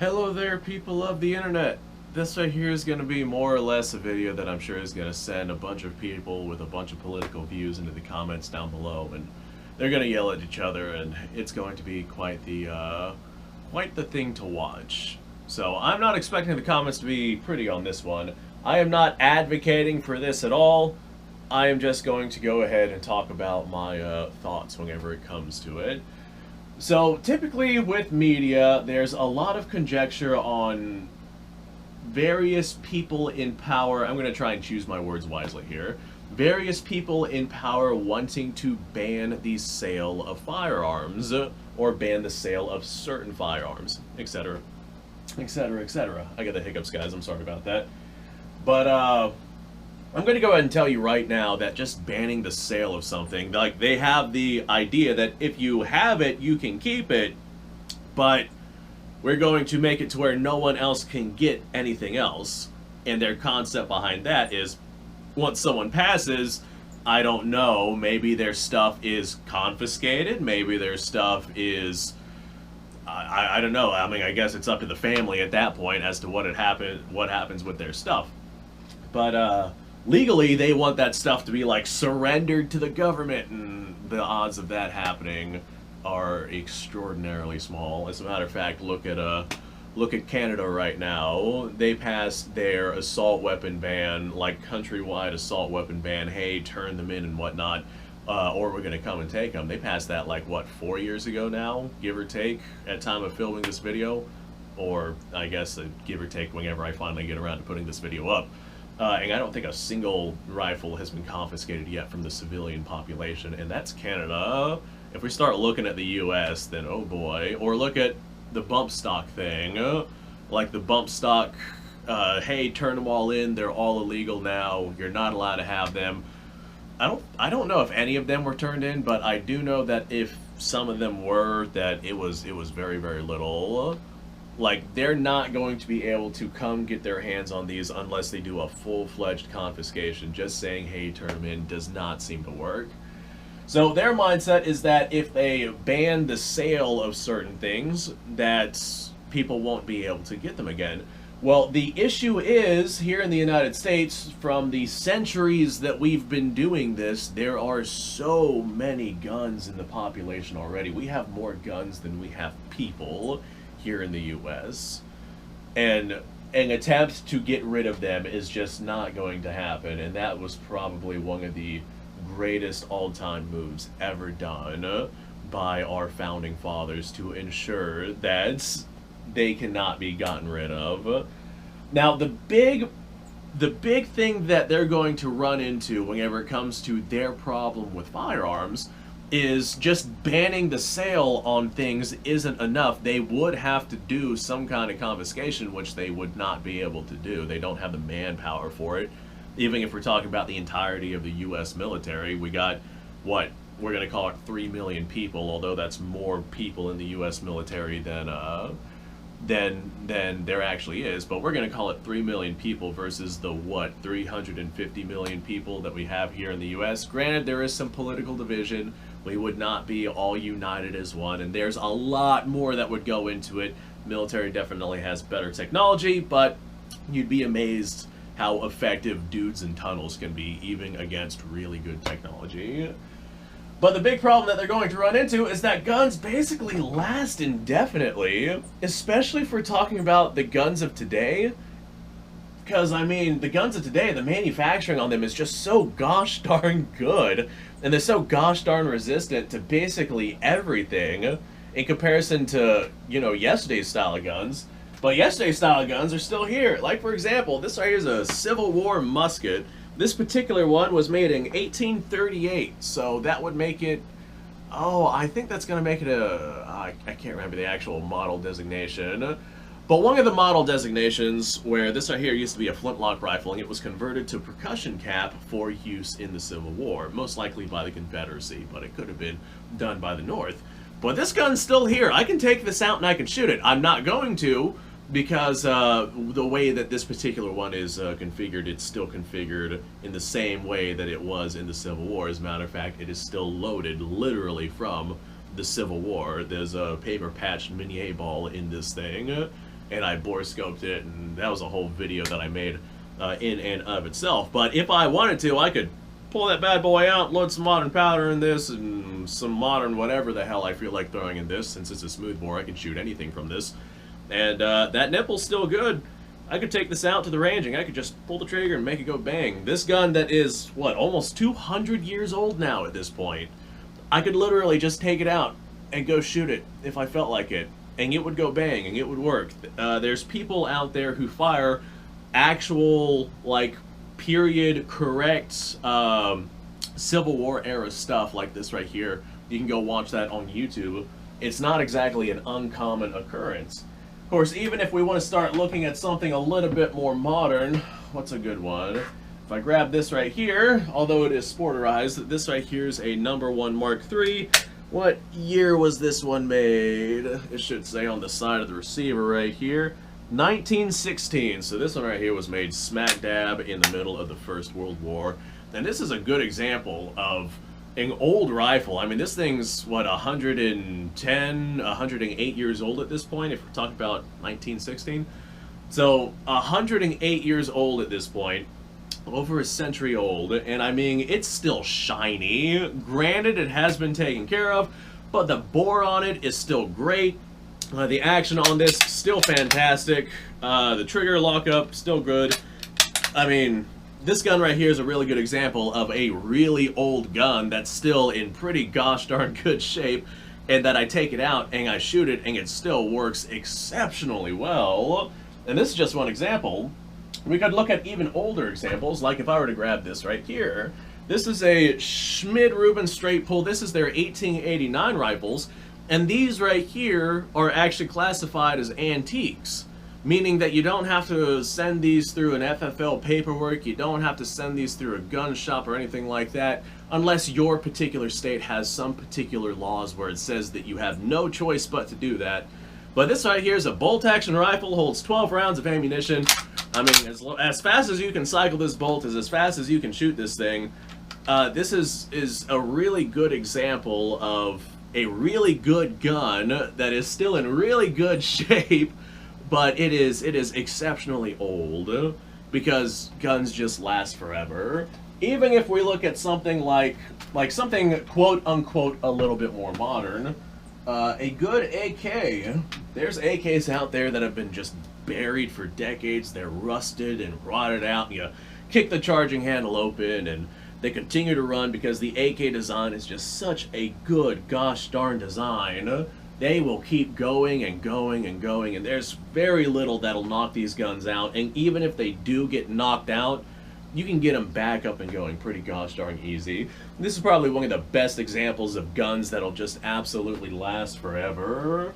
Hello there, people of the internet. This right here is going to be more or less a video that I'm sure is going to send a bunch of people with a bunch of political views into the comments down below, and they're going to yell at each other, and it's going to be quite the thing to watch. So I'm not expecting the comments to be pretty on this one. I am not advocating for this at all. I am just going to go ahead and talk about my thoughts whenever it comes to it. So typically with media, there's a lot of conjecture on various people in power. I'm going to try and choose my words wisely here. Various people in power wanting to ban the sale of firearms or ban the sale of certain firearms, etc., etc., etc. I got the hiccups, guys. I'm sorry about that. But I'm going to go ahead and tell you right now that just banning the sale of something, like, they have the idea that if you have it, you can keep it, but we're going to make it to where no one else can get anything else. And their concept behind that is, once someone passes, I don't know, maybe their stuff is confiscated, maybe their stuff is, I don't know. I mean, I guess it's up to the family at that point as to what happens with their stuff. But legally, they want that stuff to be like surrendered to the government, and the odds of that happening are extraordinarily small. As a matter of fact, look at Canada right now. They passed their assault weapon ban, like countrywide assault weapon ban. Hey, turn them in and whatnot, or we're gonna come and take them. They passed that like what, 4 years ago now, give or take, at time of filming this video, or I guess give or take whenever I finally get around to putting this video up. And I don't think a single rifle has been confiscated yet from the civilian population, and that's Canada. If we start looking at the US, then oh boy. Or look at the bump stock thing. Like the bump stock, hey, turn them all in, they're all illegal now, you're not allowed to have them. I don't know if any of them were turned in, but I do know that if some of them were, that it was very, very little. Like, they're not going to be able to come get their hands on these unless they do a full-fledged confiscation. Just saying, hey, turn them in, does not seem to work. So their mindset is that if they ban the sale of certain things, that people won't be able to get them again. Well, the issue is, here in the United States, from the centuries that we've been doing this, there are so many guns in the population already. We have more guns than we have people here in the US, and an attempt to get rid of them is just not going to happen, and that was probably one of the greatest all-time moves ever done by our founding fathers to ensure that they cannot be gotten rid of. Now, the big thing that they're going to run into whenever it comes to their problem with firearms is just banning the sale on things isn't enough. They would have to do some kind of confiscation, which they would not be able to do. They don't have the manpower for it. Even if we're talking about the entirety of the U.S. military, we got, what, we're going to call it 3 million people, although that's more people in the U.S. military than there actually is. But we're going to call it 3 million people versus the, what, 350 million people that we have here in the U.S. Granted, there is some political division. We would not be all united as one, and there's a lot more that would go into it. Military definitely has better technology, but you'd be amazed how effective dudes in tunnels can be, even against really good technology. But the big problem that they're going to run into is that guns basically last indefinitely, especially if we're talking about the guns of today. Because, I mean, the guns of today, the manufacturing on them is just so gosh darn good, and they're so gosh darn resistant to basically everything in comparison to, you know, yesterday's style of guns. But yesterday's style of guns are still here. Like, for example, this right here is a Civil War musket. This particular one was made in 1838, so that would make it, oh, I think that's going to make it I can't remember the actual model designation. But one of the model designations, where this right here used to be a flintlock rifle, and it was converted to percussion cap for use in the Civil War, most likely by the Confederacy, but it could have been done by the North. But this gun's still here. I can take this out and I can shoot it. I'm not going to, because the way that this particular one is configured, it's still configured in the same way that it was in the Civil War. As a matter of fact, it is still loaded literally from the Civil War. There's a paper patched mini A ball in this thing. and I bore scoped it, and that was a whole video that I made in and of itself. But if I wanted to, I could pull that bad boy out, load some modern powder in this, and some modern whatever the hell I feel like throwing in this. Since it's a smooth bore, I can shoot anything from this. And that nipple's still good. I could take this out to the ranging. I could just pull the trigger and make it go bang. This gun that is, what, almost 200 years old now at this point. I could literally just take it out and go shoot it if I felt like it. And it would go bang, and it would work. There's people out there who fire actual, like, period correct Civil War era stuff like this right here. You can go watch that on YouTube. It's not exactly an uncommon occurrence. Of course, even if we want to start looking at something a little bit more modern, what's a good one? If I grab this right here, although it is sporterized, this right here is a #1 Mark III. What year was this one made? It should say on the side of the receiver right here. 1916. So this one right here was made smack dab in the middle of the First World War. And this is a good example of an old rifle. I mean, this thing's, what, 110, 108 years old at this point, if we're talking about 1916. So, 108 years old at this point, over a century old, and I mean, it's still shiny. Granted, it has been taken care of, but the bore on it is still great. The action on this, still fantastic. The trigger lockup, still good. I mean, this gun right here is a really good example of a really old gun that's still in pretty gosh darn good shape, and that I take it out and I shoot it and it still works exceptionally well. And this is just one example. We could look at even older examples, like if I were to grab this right here. This is a Schmid-Rubin straight pull. This is their 1889 rifles, and these right here are actually classified as antiques. Meaning that you don't have to send these through an FFL paperwork, you don't have to send these through a gun shop or anything like that, unless your particular state has some particular laws where it says that you have no choice but to do that. But this right here is a bolt-action rifle, holds 12 rounds of ammunition. I mean, as fast as you can cycle this bolt is as fast as you can shoot this thing. This is a really good example of a really good gun that is still in really good shape. But it is exceptionally old, because guns just last forever. Even if we look at something like something quote-unquote a little bit more modern, a good AK. There's AKs out there that have been just buried for decades. They're rusted and rotted out. You kick the charging handle open and they continue to run because the AK design is just such a good gosh darn design. They will keep going and going and going, and there's very little that'll knock these guns out. And even if they do get knocked out, you can get them back up and going pretty gosh darn easy. This is probably one of the best examples of guns that'll just absolutely last forever.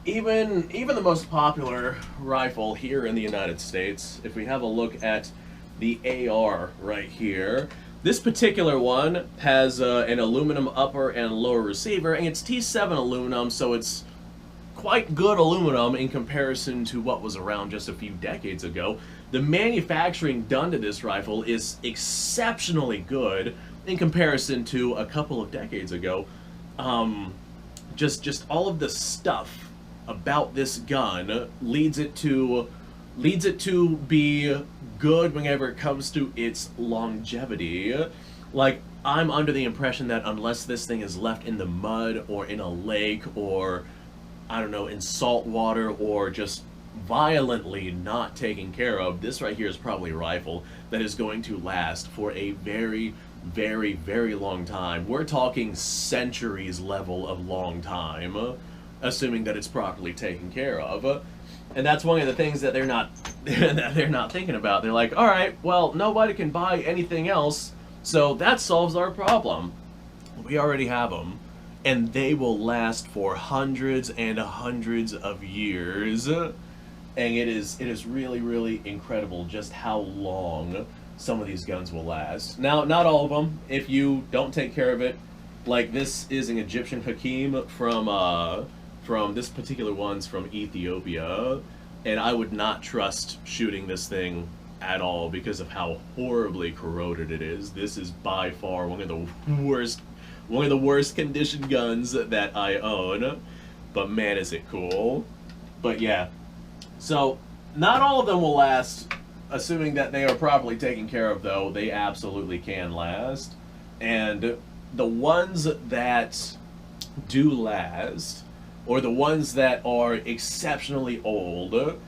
Even the most popular rifle here in the United States, if we have a look at the AR right here, this particular one has an aluminum upper and lower receiver, and it's T7 aluminum, so it's quite good aluminum in comparison to what was around just a few decades ago. The manufacturing done to this rifle is exceptionally good in comparison to a couple of decades ago. Just all of the stuff about this gun leads it to be good whenever it comes to its longevity. Like, I'm under the impression that unless this thing is left in the mud or in a lake or, I don't know, in salt water or just violently not taken care of, this right here is probably a rifle that is going to last for a very, very, very long time. We're talking centuries level of long time, assuming that it's properly taken care of. And that's one of the things that they're not thinking about. They're like, all right, well, nobody can buy anything else, so that solves our problem. We already have them, and they will last for hundreds and hundreds of years. And it is really, really incredible just how long some of these guns will last. Now, not all of them. If you don't take care of it, like this is an Egyptian Hakim from this particular one's from Ethiopia, and I would not trust shooting this thing at all because of how horribly corroded it is. This is by far one of the worst conditioned guns that I own, but man is it cool. But yeah, So, not all of them will last, assuming that they are properly taken care of, though, they absolutely can last. And the ones that do last, or the ones that are exceptionally old,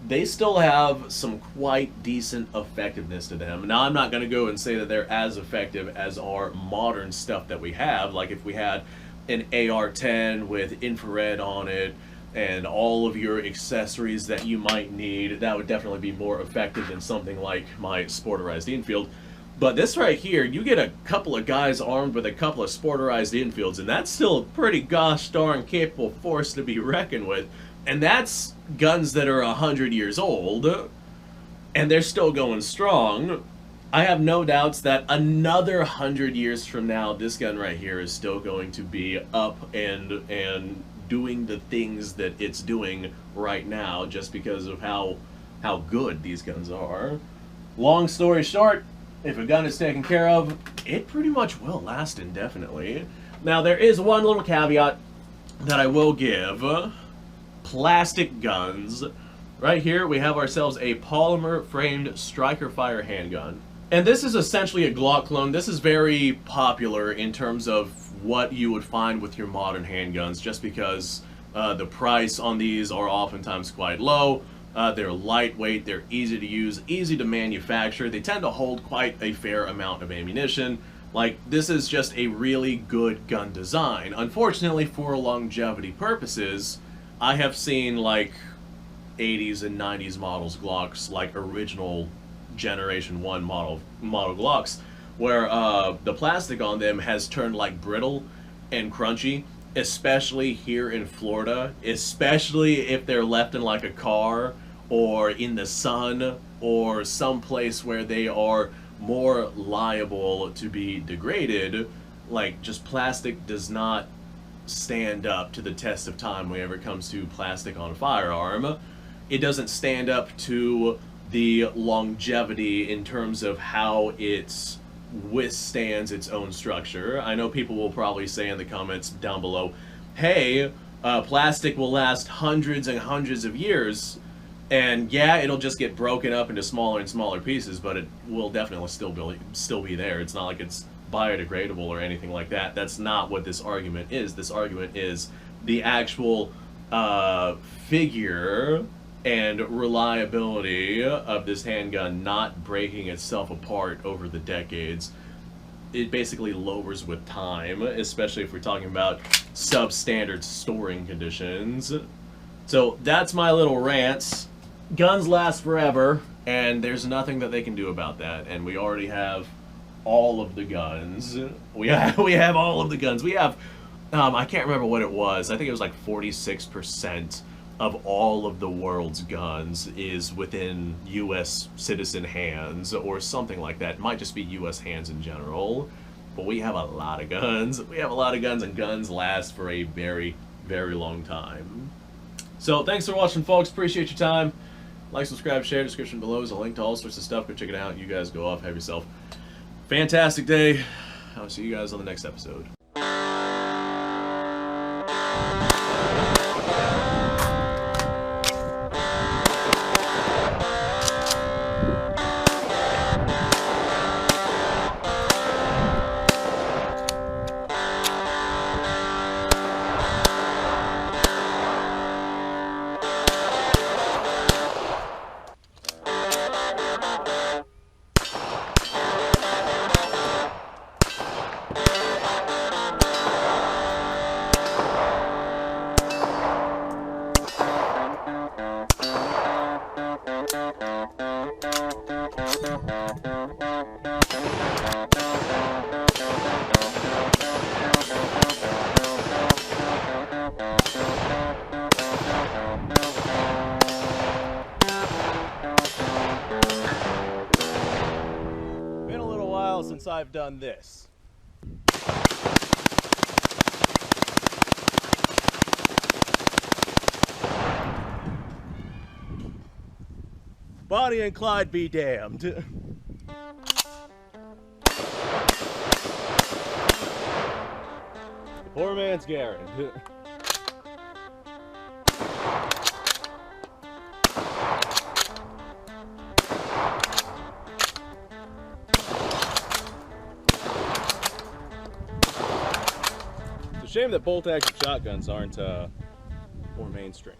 they still have some quite decent effectiveness to them. Now, I'm not going to go and say that they're as effective as our modern stuff that we have. Like if we had an AR-10 with infrared on it and all of your accessories that you might need, that would definitely be more effective than something like my Sporterized Infield. But this right here, you get a couple of guys armed with a couple of Sporterized Infields, and that's still a pretty gosh darn capable force to be reckoned with. And that's guns that are 100 years old, and they're still going strong. I have no doubts that another 100 years from now, this gun right here is still going to be up and doing the things that it's doing right now, just because of how good these guns are. Long story short, if a gun is taken care of, it pretty much will last indefinitely. Now, there is one little caveat that I will give. Plastic guns. Right here, we have ourselves a polymer-framed striker fire handgun. And this is essentially a Glock clone. This is very popular in terms of what you would find with your modern handguns, just because the price on these are oftentimes quite low. They're lightweight, they're easy to use, easy to manufacture. They tend to hold quite a fair amount of ammunition. Like, this is just a really good gun design. Unfortunately, for longevity purposes, I have seen, like, 80s and 90s models Glocks, like original Generation 1 model Glocks, where the plastic on them has turned, like, brittle and crunchy, especially here in Florida, especially if they're left in, like, a car or in the sun or someplace where they are more liable to be degraded. Like, just plastic does not stand up to the test of time whenever it comes to plastic on a firearm. It doesn't stand up to the longevity in terms of how it withstands its own structure. I know people will probably say in the comments down below, hey, plastic will last hundreds and hundreds of years, and yeah, it'll just get broken up into smaller and smaller pieces, but it will definitely still be there. It's not like it's biodegradable or anything like that. That's not what this argument is. This argument is the actual figure and reliability of this handgun not breaking itself apart over the decades. It basically lowers with time, especially if we're talking about substandard storing conditions. So that's my little rant. Guns last forever, and there's nothing that they can do about that. And we already have all of the guns. We have all of the guns. We have, I can't remember what it was. I think it was like 46% of all of the world's guns is within U.S. citizen hands or something like that. It might just be U.S. hands in general. But we have a lot of guns. We have a lot of guns, and guns last for a very, very long time. So thanks for watching, folks. Appreciate your time. Like, subscribe, share. Description below is a link to all sorts of stuff. Go check it out. You guys go off. Have yourself a fantastic day. I'll see you guys on the next episode. Been a little while since I've done this. Bonnie and Clyde be damned. The poor man's Garrett. shame that bolt-action shotguns aren't more mainstream.